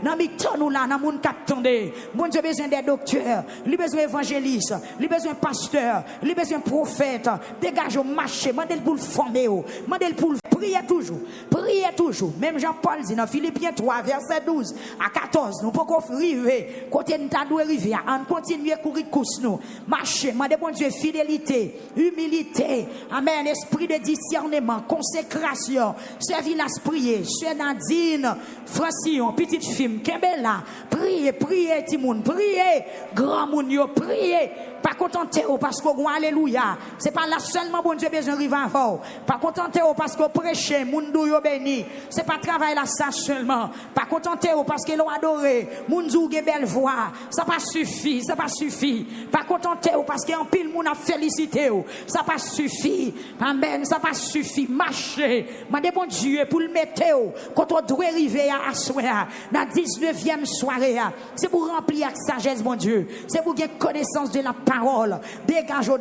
Dans mi temps nous là, dans moun captondé. Bon Dieu besoin des docteurs, lui besoin évangélistes, lui besoin pasteur, lui besoin prophète. Dégagez marché, mandez pour le former, mandez pour le prier toujours. Même Jean-Paul dit dans Philippiens 3 verset 12 à 14, nous pouvons arriver côté nous t'as arriver, on continue à courir course nous. Marcher, mandez bon Dieu fidélité, humilité. Amen, esprit de discernement, consécration. Servir la prier. Sœur Nadine, Francillon, petite fille, Kembella. Priez, Timoun. Priez, grand moun yo. Priez. Pas contenter parce que alléluia. C'est pas là seulement bon Dieu besoin de avant. Pas contenter parce que prêcher, moun dou yo béni. C'est pas travail là ça seulement. Pas contenter parce que l'on adoré, moun dou ge belle voix. Ça pas suffit, ça pas suffit. Pas contenter parce que en pile moun a félicité. Ça pas suffit. Amen, ça pas suffit. Marcher. Mandez bon Dieu pour le mettre quand on doit arriver à soir dans 19e soirée. C'est pour remplir avec sagesse mon Dieu. C'est pour gagner connaissance de la parole. Dégagez.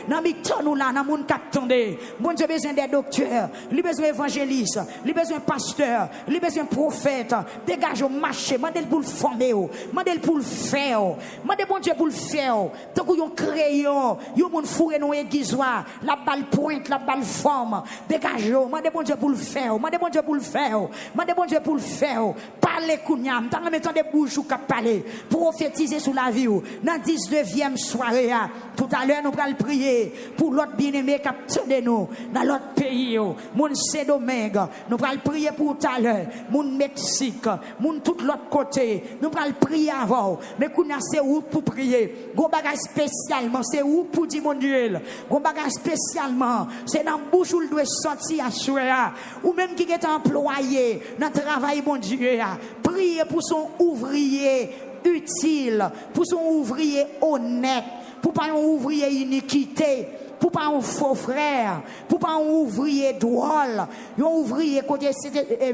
Dans mi temps nous là, dans moun captondé. Bon Dieu besoin des docteurs, lui besoin évangélistes, lui besoin pasteur, lui besoin prophète. Dégagez marché, mandez pour le former, mandez pour le faire. Mandez bon Dieu pour le faire. Tant que yon crayon, yon moun fourré nou aiguisoir, la balle pointe, la balle forme. Dégagez, mandez bon Dieu pour le faire. Mandez bon Dieu pour le faire. Mandez bon Dieu pour le faire. Parlez kounyam, tant que mettant des bouches ou cap parler, prophétiser sous la vie. Dans 19e soirée. Tout à l'heure, nous allons prier pour l'autre bien-aimé qui a nous dans l'autre pays. Moun Saint-Domingue, nous allons prier pour tout à l'heure. Moun Mexique, moun tout l'autre côté. Nous allons prier avant. Mais qu'on a c'est où pour prier. Gon bagage spécialement, c'est où pour dire mon Dieu. Gon bagage spécialement, c'est dans bouche où il doit sortir à soir. Ou même qui est employé dans le travail, mon Dieu. Priez pour son ouvrier utile, pour son ouvrier honnête, pour pas un ouvrier iniquité, pour pas un faux frère, pour pas un ouvrier drôle, un ouvrier côté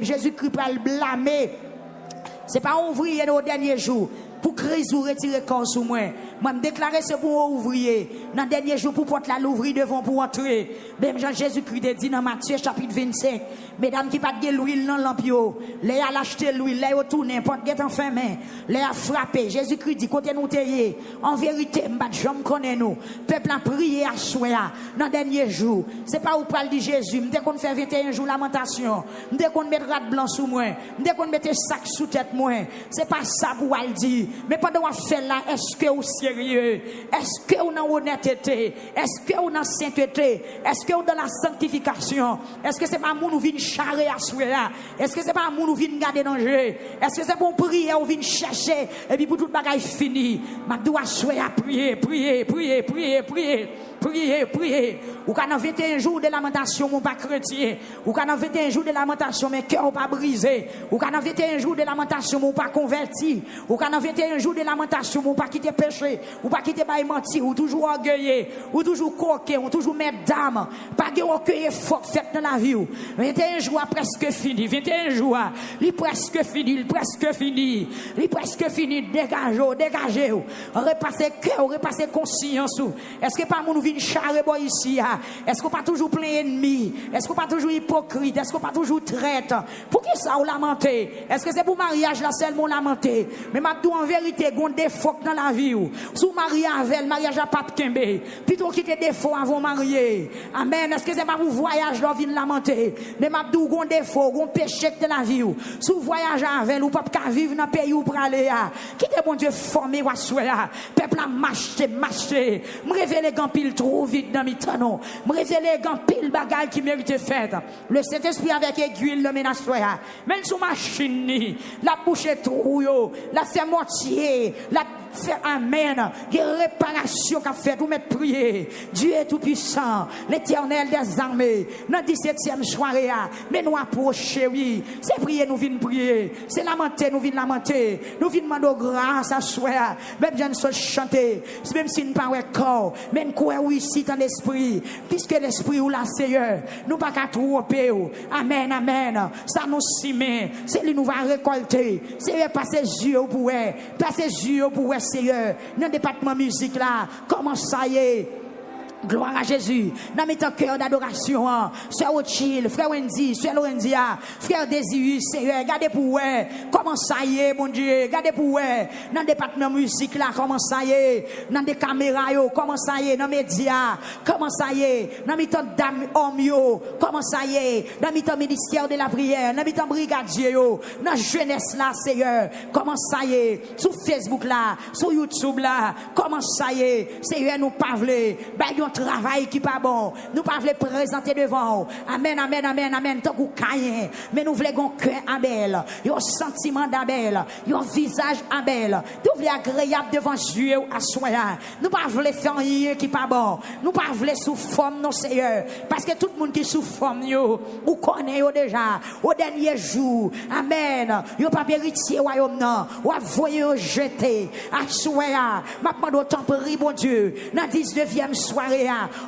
Jésus-Christ pour le blâmer. C'est pas un ouvrier dans les derniers jours. Pour crise ou retirer corps sous moi. Moi, me déclarer c'est pour un ouvrier. Dans le dernier jour, pour porter l'ouvrier devant pour entrer. Même Jean-Jésus-Christ dit dans Matthieu chapitre 25. Mesdames qui pas de l'huile dans l'ampio. Les a acheté l'huile, les a tourné, porte guet en fin main. Les a frappé. Jésus-Christ dit, côté nous tayé. En vérité, m'badjom connaît nous. Peuple a prié à soya. Dans le dernier jour. C'est pas où parle de Jésus. M'dé qu'on fait 21 jours lamentation. M'dé qu'on met rat blanc sous moi. M'dé qu'on mette sac sous tête moi. C'est pas ça pour elle dire. Mais pendant qu'on fait là, est-ce que vous sérieux? Est-ce que vous dans honnêteté? Est-ce que vous dans sainteté? Est-ce que vous dans la sanctification? Est-ce que c'est pas nous venir charrer à souhait? Est-ce que c'est pas nous venir garder danger? Est-ce que c'est pour prier ou venir chercher et puis pour tout bagage fini? Ma doit souhait à prier, prier, prier, prier, prier. Priez, priez. Ou quand on a 21 jours de lamentation, mon pas chrétien. Ou quand on a 21 jours de lamentation, mon cœur pas brisé. Ou quand on a 21 jours de lamentation, mon pas converti. Ou quand on a 21 jours de lamentation, mon pas quitter péché. Ou pas quitter bail menti. Ou toujours orgueillé. Ou toujours coquet. Ou toujours mettre dame. Pas de orgueil fort fait dans la vie. 21 jours presque fini. 21 jours. Il presque fini. Il presque fini. Il presque fini. Dégagez, dégagez. Repassez cœur, repassez conscience. Est-ce que pas mon charre boy ici, est-ce qu'on pas toujours plein ennemi? Est-ce qu'on pas toujours hypocrite? Est-ce qu'on pas toujours traite? Pour qui ça ou lamenter? Est-ce que c'est pour mariage là seulement lamenter? Mais m'abdou en vérité, gon défaut dans la vie ou. Sous mariage avec mariage à pape kembe. Plutôt quitter défaut avant marier. Amen. Est-ce que c'est pas pour voyage là vinn lamenter? Mais m'abdou gon défaut, gon péché de la vie ou. Sous voyage avec ou pas vivre dans pays ou pour aller à. Quitter bon Dieu formé ou soya. Peuple a marché, marché. Me révéler grand pile trop vite dans mes temps. Me révéler grand pile bagaille qui mérite fait. Le Saint-Esprit avec aiguille le ménage soya. Même sous machine, la bouche est trop yo, la fait moitié, la fait amen. Il y a réparation qu'a fait pour mettre prier. Dieu est tout puissant, l'Éternel des armées. Dans 17e soirée, mais nous approcher, oui. C'est prier, nous venons prier. C'est lamenter, nous venons lamenter. Nous venons demander grâce à soi. Même je ne sais chanter. Même si nous ne parlons pas corps. Même quoi, oui, ici dans l'esprit. Puisque l'esprit ou la Seigneur, nous pas qu'à tromper. Amen, amen. Ça nous simet. C'est lui nous va récolter. C'est passer yeux pour eux. Passer yeux pour eux. Seigneur, dans le département musique là, comment ça y est? Gloire à Jésus. Dans mes temps cœur d'adoration, Sœur Ochil, frère Wendy, Sœur Lorendia, frère Désirus, Seigneur, regardez pour eux. Comment ça y est, mon Dieu? Regardez pour eux. Dans le département musique là, comment ça y est? Dans des caméras, comment ça y est? Dans les médias, comment ça y est? Dans mes temps d'hommes, comment ça y est? Dans mes temps ministère de la prière, dans mes temps brigadier, dans la jeunesse là, Seigneur, comment ça y est? Sur Facebook là, sur YouTube là, comment ça y est? Seigneur, nous parler. Travail qui pas bon, nous pas voulons présenter devant. Amen, amen, amen, amen. Tant qu'on caille, mais nous voulons un cœur Abel, un sentiment d'Abel, un visage Abel. Nous voulons agréable devant Dieu à soi. Nous pas voulons faire rien qui pas bon. Nous pas voulons sous forme nos Seigneur, parce que tout le monde qui sous forme yo, ou connaît yo déjà au dernier jour. Amen. Yo pas héritier royaume non, ou voyer jeter à soi. Maintenant d'autant prie bon Dieu dans 19e soirée.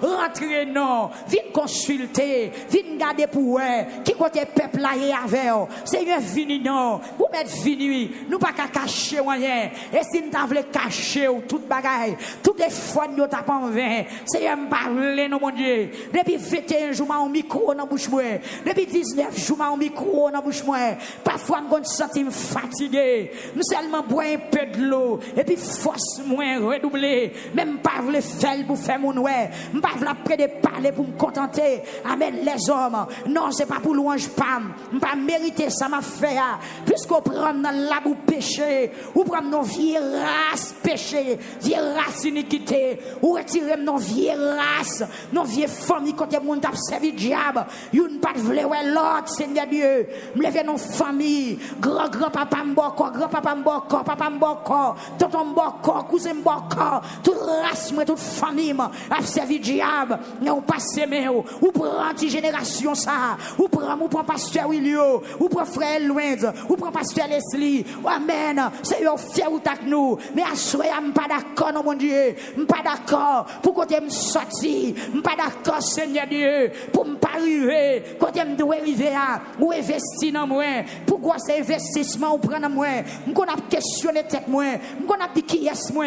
Rentrez non, viens consulter, viens garder pour eux, qui côté peuple là et avec Seigneur vini non, vous mettez vini, nous pas qu'à cacher rien, et si nous t'avons caché toute bagaille, toutes les fois nous t'as pas en vain, Seigneur parler non mon Dieu, depuis 21 jours mon micro dans bouche moi, depuis 19 jours mon micro dans bouche moi, parfois me sentir fatigué, nous seulement boire un peu de l'eau, et puis force moins redoubler, même pas le faire pour faire mon ouais. faire. Je ne vais pas près de parler pour me contenter. Amen, les hommes. Non, c'est pas pour louange pam. Je ne vais pas mériter ça m'a fait. Puisqu'on prend dans la boue péché, ou prend nos vieilles races péché, vieilles races iniquité, ou retirer nos vieilles races, nos vieilles familles quand les gens t'a servi diable. Ils ne pas vouloir l'autre, Seigneur Dieu. Me lever nos familles, grand-papa m'boko, grand-papa m'boko, papa m'boko, tonton m'boko, cousin m'boko, toute race, toute famille a servi diable. On passe mes ou prend anti-génération ça, ou prend pasteur Willio, ou prend frère Louise, ou prend pasteur Leslie. Amen. C'est eux fier ou tak nous. Mais à soi, je ne suis pas d'accord, non mon Dieu. Je ne suis pas d'accord pour que je me sorti. Je ne suis pas d'accord, Seigneur Dieu, pour ne pas arriver. Quand je dois arriver à ou investir dans moi. Pourquoi c'est investissement ou prendre moi? Je vais questionner tête moi. Je vais dire qui est moi.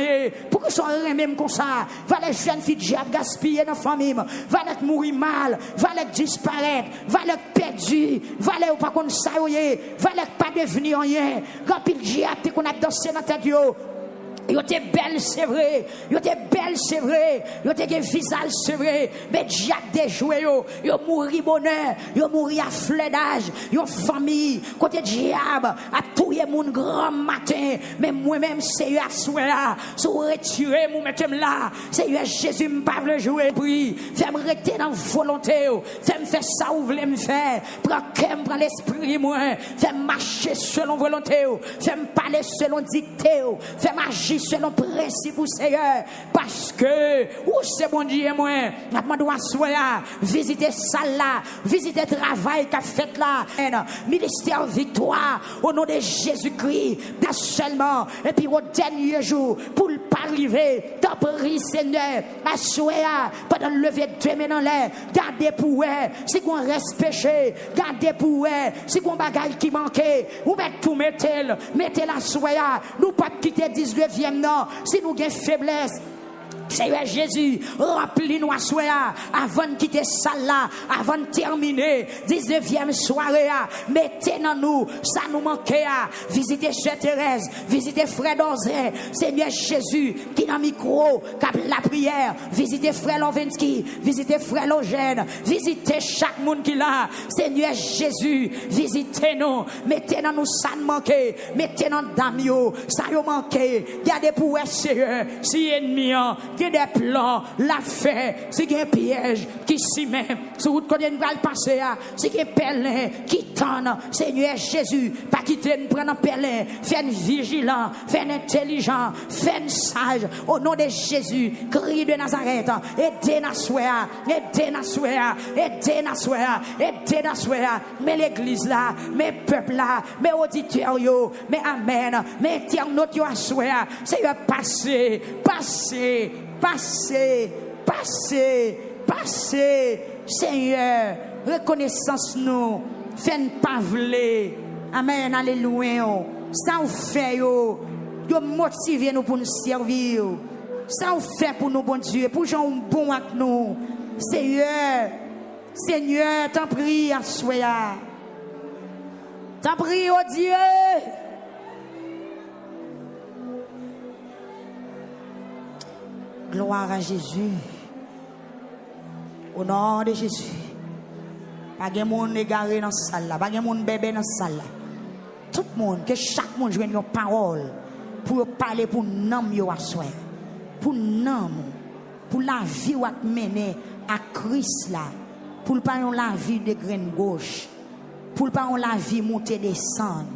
Pourquoi sont même comme ça? Va les jeunes filles diable gaspiller dans la famille. Va les mourir mal. Va les disparaître. Va les perdre. Va les pas comme ça. Va les pas devenir rien. Rempli le diable qu'on a dansé dans tête yo. Yo te belle c'est vrai, yo te belle c'est vrai, yo te gen visage c'est vrai, mais diable déjoué yo mouri bonheur, yo mouri à flédage, yo famille, côté diable a touyer moun grand matin, mais moi-même c'est yo à souhait là, sous retirer mou mettem là, c'est yo Jésus m'pa vle jouer prix, fais me rester dans volonté, fais me faire ça ou vle me faire, prends l'esprit moi, fais marcher selon volonté, fais me parler selon dictée, fais marcher selon principe ou Seigneur, parce que où c'est bon Dieu moi je dois soya visiter salle là, visiter travail qu'a fait là, ministère victoire au nom de Jésus-Christ seulement, et puis au dernier jour pour ne pas arriver t'en prie Seigneur à soya pendant le lever de mains dans l'air, gardez pour si qu'on reste péché, gardez pour si qu'on bagaille qui manquait ou mettez la soya, nous pas quitter 19e non, si nous avons faiblesse, Seigneur Jésus, remplis-nous à soir avant de quitter salle là, avant de terminer 19e soirée. Mettez dans nous, ça nous manquait. Visitez Sœur Thérèse, visitez Frère Dozé, Seigneur Jésus, qui dans le micro, qui a la prière. Visitez Frère Lovinsky, visitez Frère Logène, visitez chaque monde qui l'a. Seigneur Jésus, visitez-nous, mettez dans nous ça nous manquait, mettez dans Damio, ça nous manquait. Gardez pour Seigneur, si ennemi. Il y a des plans, la fait, c'est qu'il y a un piège qui s'y met, sur route qu'on va le passer, c'est qu'il y a un pèlerin qui tend, Seigneur Jésus, pas quitter nous prendre un pèlerin, fais-nous vigilant, fais-nous intelligent, fais-nous sage, au nom de Jésus, crie de Nazareth, aidez Nassoua, aidez Nassoua, aidez Nassoua, aidez Nassoua, mais l'église là, mes peuples là, mes auditeurs yo, mais amen, mes internautes yo Nassoua, c'est passé, passé, passez, passez, passez, Seigneur, reconnaissance nous, fais-nous pas vler, amen, alléluia, ça vous fait, yo motivez nous pour nous servir, ça vous fait pour nous, bon Dieu, pour gens bon avec nous, Seigneur, Seigneur, t'en prie à soi, t'en prie, oh Dieu. Gloire à Jésus. Au nom de Jésus. Pas de monde égaré dans la salle. Pas de monde bébé dans la salle. Tout le monde, que chaque monde joue une parole pour parler pour nom yo à soi. Pour nom. Pour la vie ou à mener à Christ là. Pour pas la vie de graine gauche. Pour pas la vie monter descendre.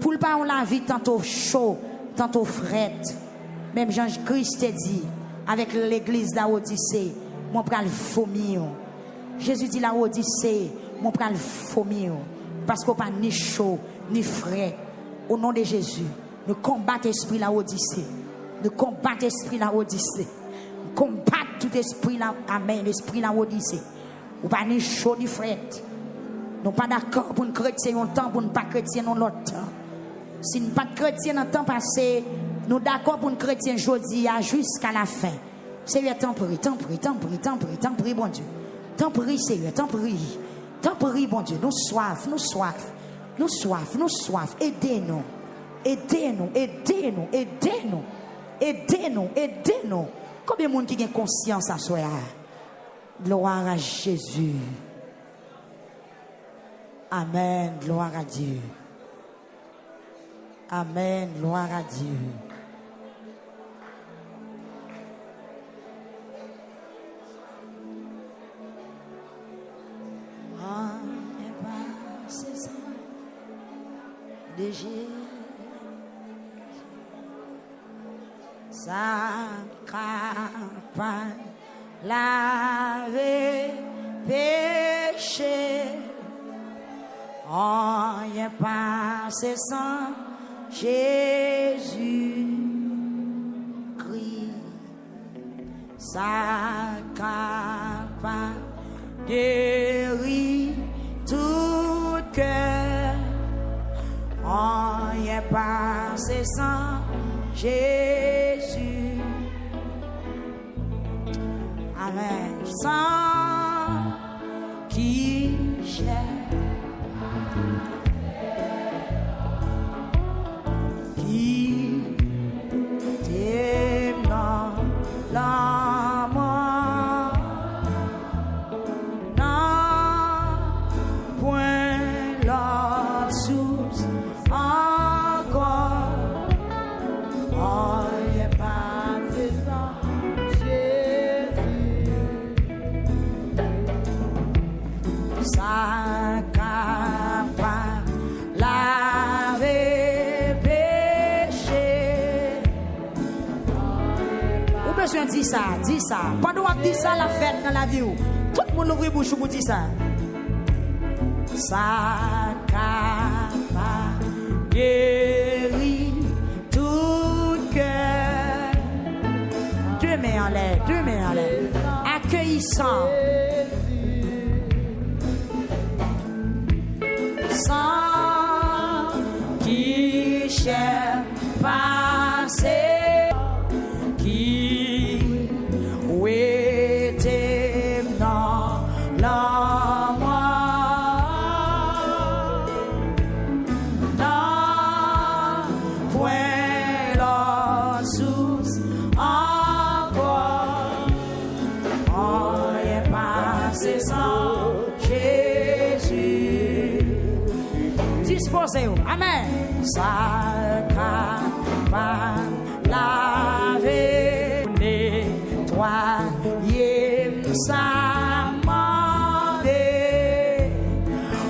Pour pas la vie tantôt chaud, tantôt frette. Même Jean-Christ te dit, avec l'église d'Odyssée, mon pral vomir. Jésus dit la Odyssée, mon pral vomir. Parce qu'on pas ni chaud, ni frais. Au nom de Jésus, nous combattons l'esprit la Odyssée. Nous combattons l'esprit la Odyssée. Nous combattons tout esprit la, amen, l'esprit la Odyssée. Ou pas ni chaud, ni frais. Nous pas d'accord pour une chrétien un temps, pour ne pas chrétien dans l'autre temps. Si nous pas chrétien dans le temps passé, nous d'accord pour un chrétien aujourd'hui jusqu'à la fin. Seigneur, t'en prie, t'en prie, t'en prie, t'en prie, t'en prie, bon Dieu. T'en prie, Seigneur, t'en prie. T'en prie, bon Dieu. Nous soif, nous soif, nous soif, nous soif. Aidez-nous, aidez-nous, aidez-nous, aidez-nous, aidez-nous, aidez-nous. Combien de monde qui a conscience à soi? Gloire à Jésus. Amen. Gloire à Dieu. Amen. Gloire à Dieu. C'est ça. Sa campagne laver péché. On y est passé sans Jésus-Christ. Sa campagne guérit tout cœur. On y est passé sans Jésus. Amen. Sans qui j'aime, qui t'aime dans l'amour, non, point l'autre source encore. Oh, il pas fait sans Jésus. Sa campagne laver péché. Ou besoin de dire ça, dis ça. Pendant qu'on dit ça, la fête dans la vie, tout le monde ouvre bouche pour dire ça. Sa campagne guérit tout cœur. Deux mains en l'air, deux mains en l'air. Accueillissant. Sans qui cherche passer, qui était dans l'amour, dans point la source encore. On est passé sans Jésus. Disposez-vous. Amen. Sa campagne laver, nettoyer, sa mandé.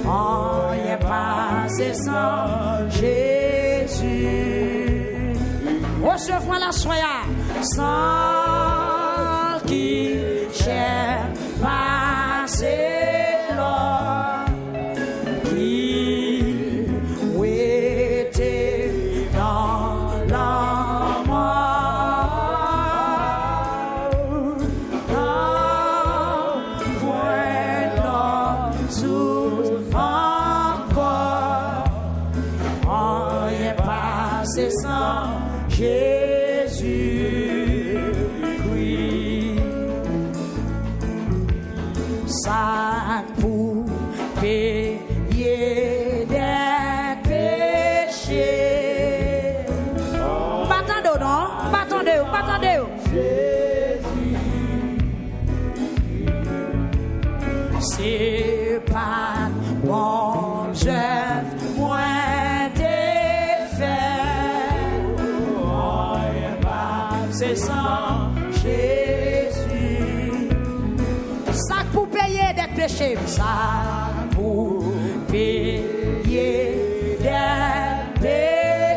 On y est passé sans Jésus. Recevons la soya. Sans qui cherche passer. Jésus-Christ, ça pour payer des péchés. Battez-vous, non? Battez-vous, battez-vous. C'est pas mon œuvre, moi. C'est sans Jésus. Ça pour payer des péchés. Ça pour payer des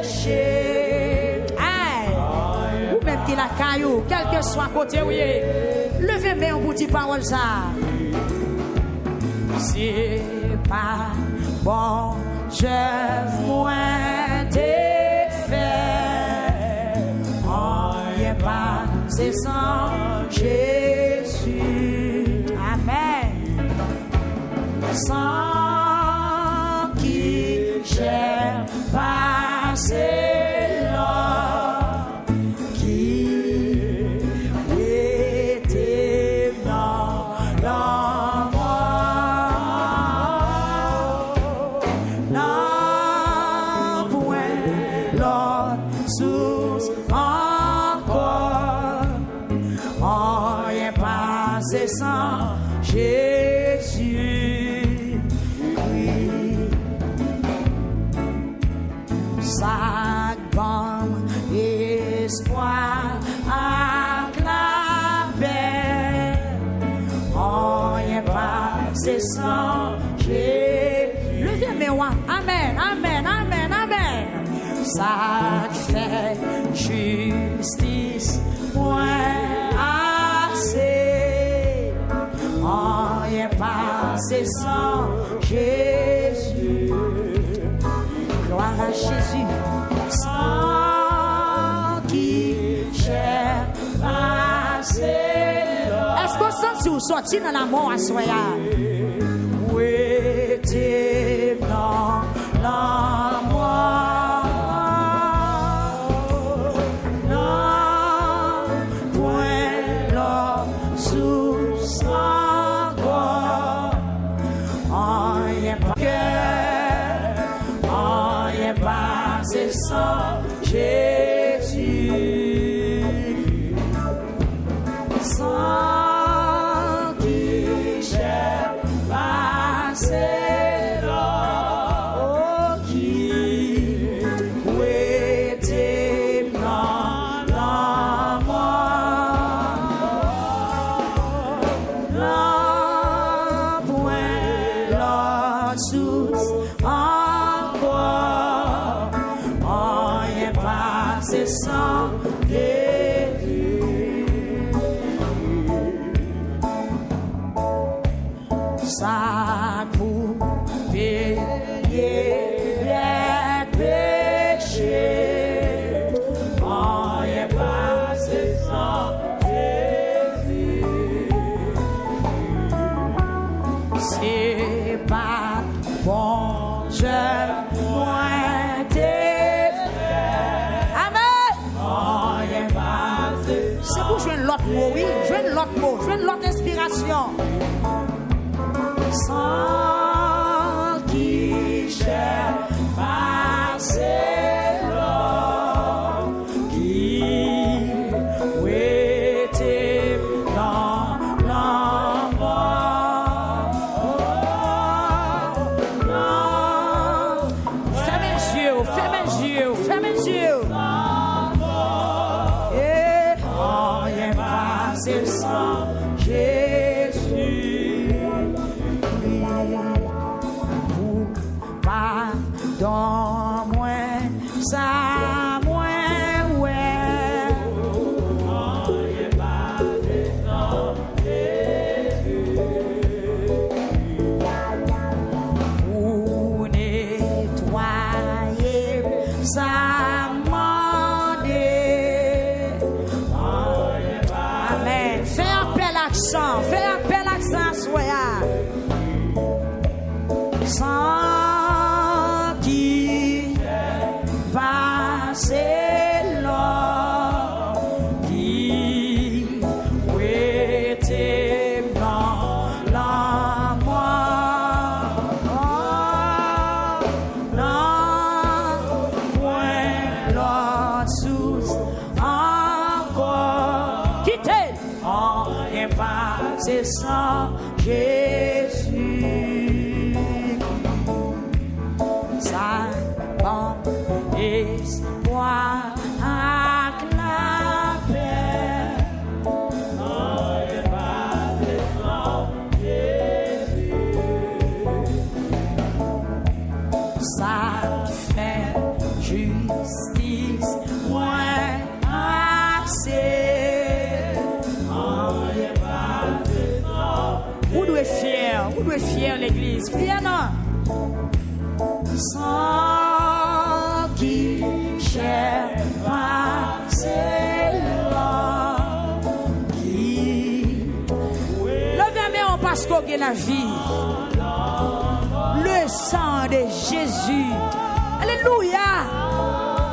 péchés. Aïe. Ou même qui la caillou, quel que soit côté où il est. Levez-moi un petit parole ça. C'est pas bon, je moins t'ai fait. C'est sans Jésus. Amen. Sans qui j'ai passé là, qui était dans l'amour, non point l'autre source encore. rien passé sans Jésus. Sa gomme, espoir, acclamé. Rien passé sans Jésus. Levez mes mains. Amen, amen, amen, amen. Ça fait justice, point assez. Rien passé sans Jésus. Gloire à Jésus. Sans qui cher passé. Est-ce qu'on sent si vous sortez dans la mort à soya? Où était dans la mort? Non, point là sous son corps. Rien pas cœur, rien passé sans Jésus. Sans qui j'ai passé là, oh qui où était dans la mort, là point là sous encore, rien passé sans ça pour payer les péchés. Rien passé sans Jésus. C'est pas bon, je moins t'ai fait. Amen. Rien passé. C'est pour jouer l'autre mot, oui. Jouer l'autre mot, jouer l'autre inspiration. Sans qui j'ai passé là, qui était dans la mort. Non, fermez les yeux, fermez les yeux, fermez les yeux. Et rien passé sans Jésus. Dans moi, ça moins ouais. Rien passé sans Jésus. Pour nettoyer, ça m'endait. Amen. Fais appel l'accent, fais appel l'accent, soya. Sans c'est là qui était dans la mort. Non, point l'autre sous encore. Quittez, rien passé sans Jésus. Ça bon. Espoir acclamé. Rien passé sans Jésus. Ça fait justice, moins assez. Rien passé sans Jésus. Vous devez fier l'église. Fier non. Sans qui j'ai passé là, qui levez main parce qu'on a la vie, le sang de Jésus. Alléluia.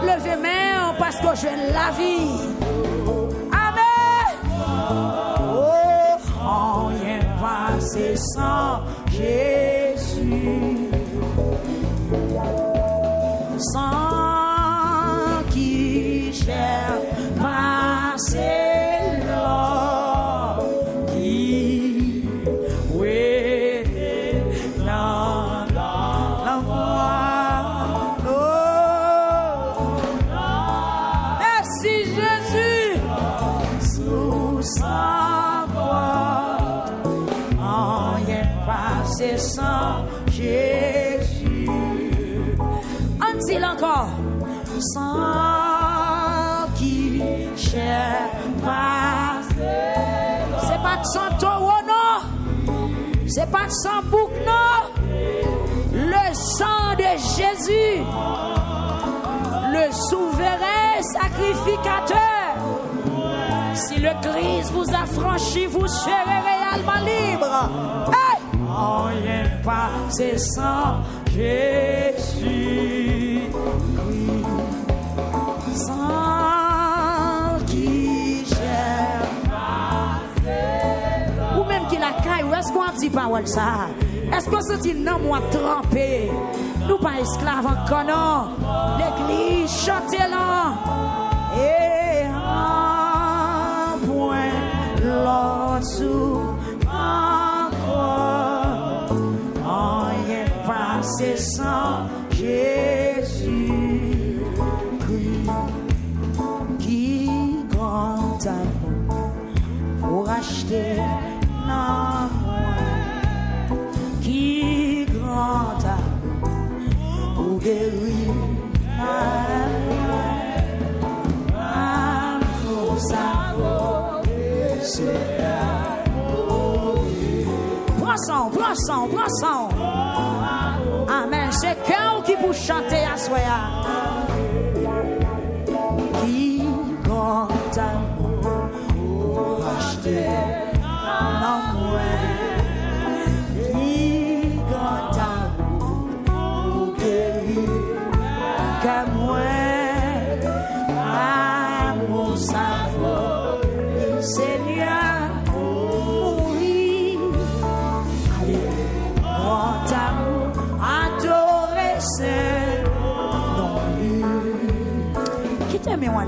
Levez main parce que j'ai la vie. Amen. Oh, rien passé sans Jésus. Sans qui j'ai passé là, tout sans quoi. Rien passé sans Jésus. Un-t-il encore? Sans qui cher passer. C'est pas de sang taureau, non. C'est pas de sang bouc, non. Le sang de Jésus, le souverain sacrificateur. Si le Christ vous a franchi, vous serez réellement libre. Hey! Rien pas, c'est sans Jésus. Sans qui j'aime. Ou même qui la caille, ou est-ce qu'on dit parole ça? Est-ce qu'on se dit non, moi trempé? Nous pas esclaves encore, non. L'église, chantez-la. Et un point, l'autre sous encore. Rien passé sans Jésus. Qui grand amour pour acheter non moins. Qui grand amour pour guérir amour savoir prends son. Amen. C'est cœur qui vous chanter à soi. Qui grand amour pour acheter non moins. Qui grand amour pour guérir que moi. Amour savoir Seigneur mourir. Grand amour adoré Saint non lui. Quittez-moi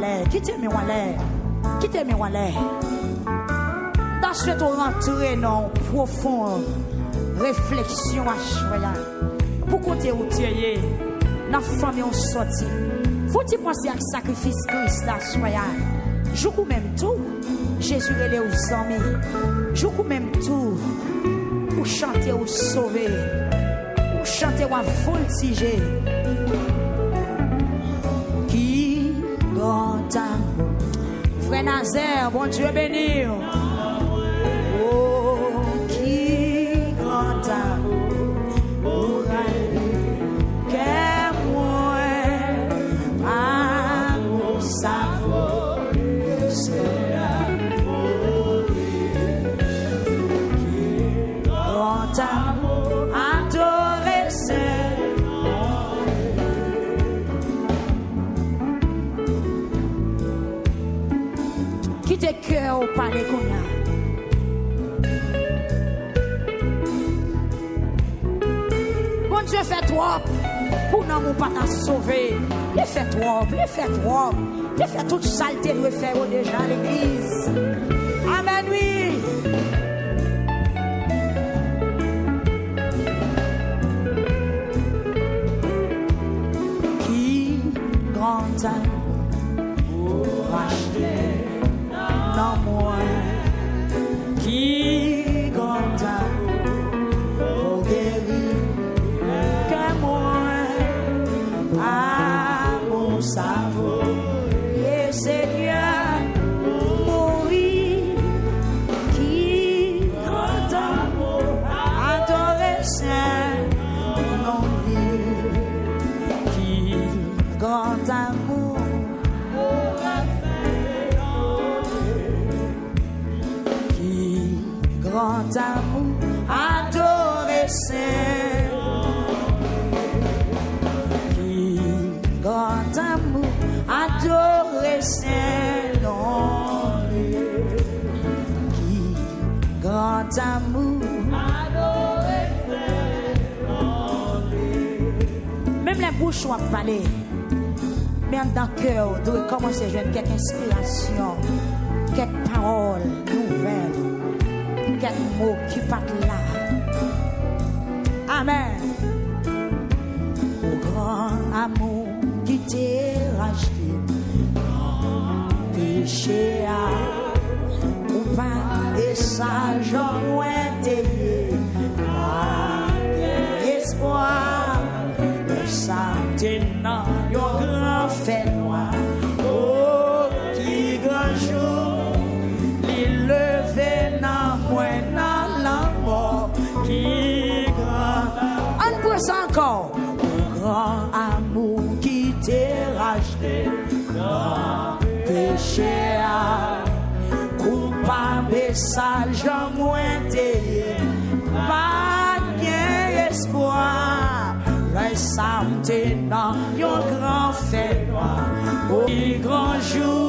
l'air. Dans cette rentrée non profonde réflexion à choisir. Pour côté où tu es, la famille on sorti. Faut-il penser à sacrifice Christ là soya. Joue même tout. Jésus est aux amis. Joue même tout. Pour chanter ou sauver. Pour chanter ou voltiger. Qui grand amour. Frère Nazaire, bon Dieu béni. Oh, qui grand amour. Pour aller que moi. Amour savoir. Grand amour adoré qui te cœur au palais qu'on a. Bon Dieu fait trop pour nous mon pas t'en sauver. Il fait trop. Il fait toute saleté de faire déjà à l'église. Amen, oui. Qui grand amour pour acheter non moins. Qui grand amour pour guérir que moi. Amour savoir. Seigneur, mourir, qui grand amour, adoré Saint, non qui grand amour, qui grand amour, adoré Saint, qui grand amour, adoré Saint-Nom, qui grand amour, adoré Saint-Nom. Même les bouches ont parlé, mais dans le cœur, doit commencer à jouer quelques inspirations, quelques paroles nouvelles, quelques mots qui partent là. Amen. Au grand amour qui t'est racheté. Péché, ou message en moins espoir. Ça t'es dans yon grand fait noir. Oh, qui grand jour, il levé dans moi dans la mort. Qui grand, on peut ça encore. Grand amour qui t'est racheté, grand péché. Coupable message en moins pas espoir. Reste dans yon grand fait noir. Au grand jour.